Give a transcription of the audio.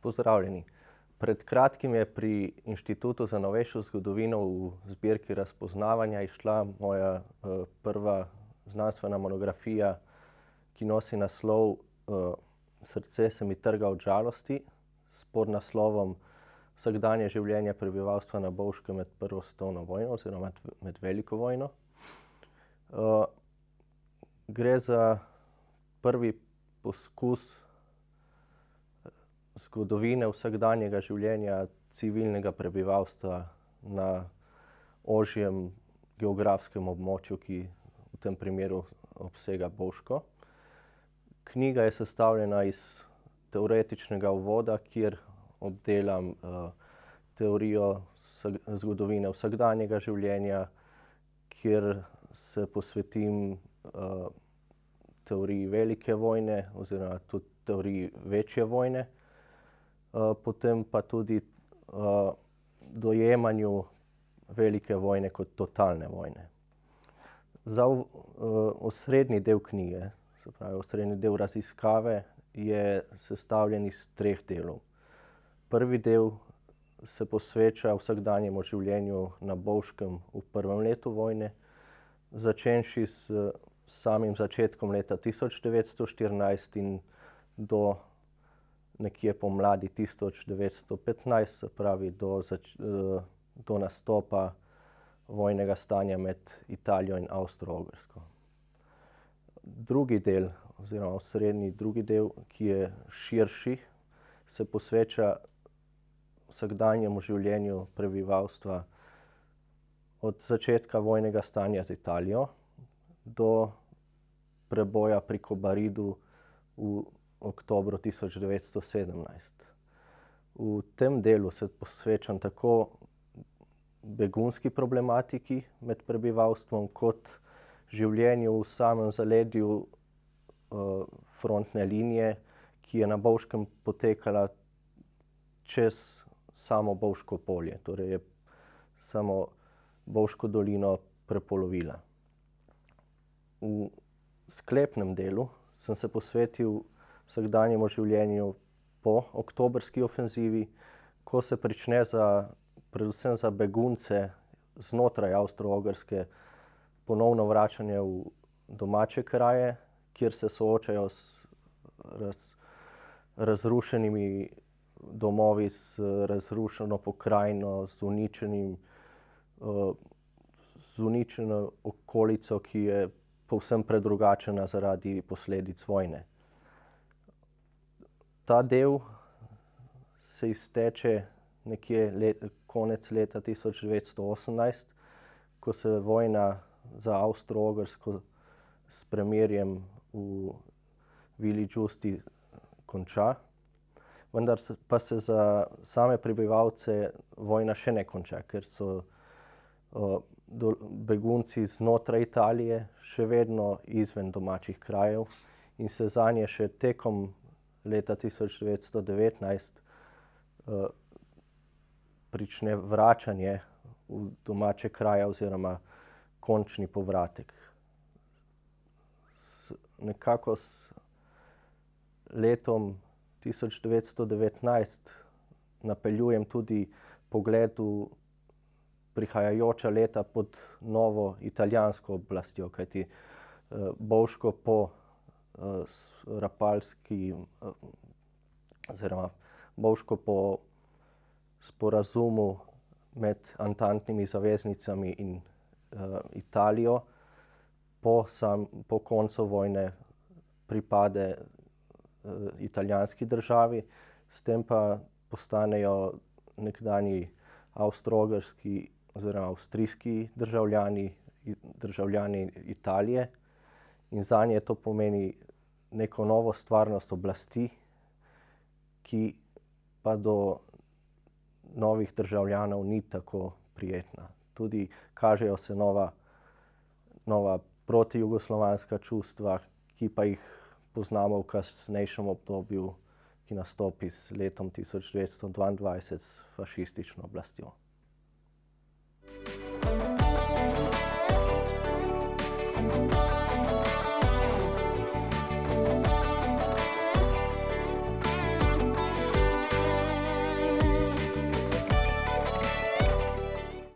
Pozdravljeni. Pred kratkim je pri Inštitutu za novejšo zgodovino v zbirki Razpoznavanja izšla moja prva znanstvena monografija, ki nosi naslov Srce se mi trga od žalosti, s podnaslovom Vsakdanje življenje prebivalstva na Bovškem med Prvo svetovno vojno oziroma med Veliko vojno. Gre za prvi poskus zgodovine vsakdanjega življenja civilnega prebivalstva na ožjem geografskem območju, ki v tem primeru obsega Bovško. Knjiga je sestavljena iz teoretičnega uvoda, kjer obdelam teorijo zgodovine vsakdanjega življenja, kjer se posvetim teoriji velike vojne oziroma tudi teoriji večje vojne. Potem pa tudi dojemanju velike vojne kot totalne vojne. Za osrednji del knjige, se pravi osrednji del raziskave, je sestavljen iz 3 delov. Prvi del se posveča vsakdanjemu življenju na Bovškem v prvem letu vojne, začenši s samim začetkom leta 1914 in do nekje pomladi 1915, se pravi do nastopa vojnega stanja med Italijo in Avstro-Ogrsko. Drugi del oziroma osrednji drugi del, ki je širši, se posveča vsakdanjemu življenju prebivalstva od začetka vojnega stanja z Italijo do preboja pri Kobaridu v oktobru 1917. V tem delu se posvečam tako begunski problematiki med prebivalstvom kot življenju v samem zaledju frontne linije, ki je na Bovškem potekala čez samo Bovško polje, torej je samo Bovško dolino prepolovila. V sklepnem delu sem se posvetil vsakdanjemu življenju po oktobrski ofenzivi, ko se prične predvsem za begunce znotraj Avstro-Ogrske ponovno vračanje v domače kraje, kjer se soočajo s razrušenimi domovi, s razrušeno pokrajino, z uničeno okolico, ki je povsem predrugačena zaradi posledic vojne. Ta del se izteče nekje konec leta 1918, ko se vojna za Avstro-Ogrsko s premirjem v Vili Giusti konča, vendar pa se za same prebivalce vojna še ne konča, ker so begunci znotraj Italije še vedno izven domačih krajev in se zanje še tekom leta 1919 prične vračanje v domače kraje oziroma končni povratek. Nekako s letom 1919 napeljujem tudi pogled v prihajajoča leta pod novo italijansko oblastjo, kajti Bovško po Rapalski oziroma Bovško po sporazumu med antantnimi zaveznicami in Italijo po koncu vojne pripade italijanski državi, s tem pa postanejo nekdanji avstro-ogrski oziroma avstrijski državljani Italije in zanje to pomeni neko novo stvarnost oblasti, ki pa do novih državljanov ni tako prijetna. Tudi kažejo se nova protijugoslovanska čustva, ki pa jih poznamo v kasnejšem obdobju, ki nastopi s letom 1922 s fašistično oblastjo.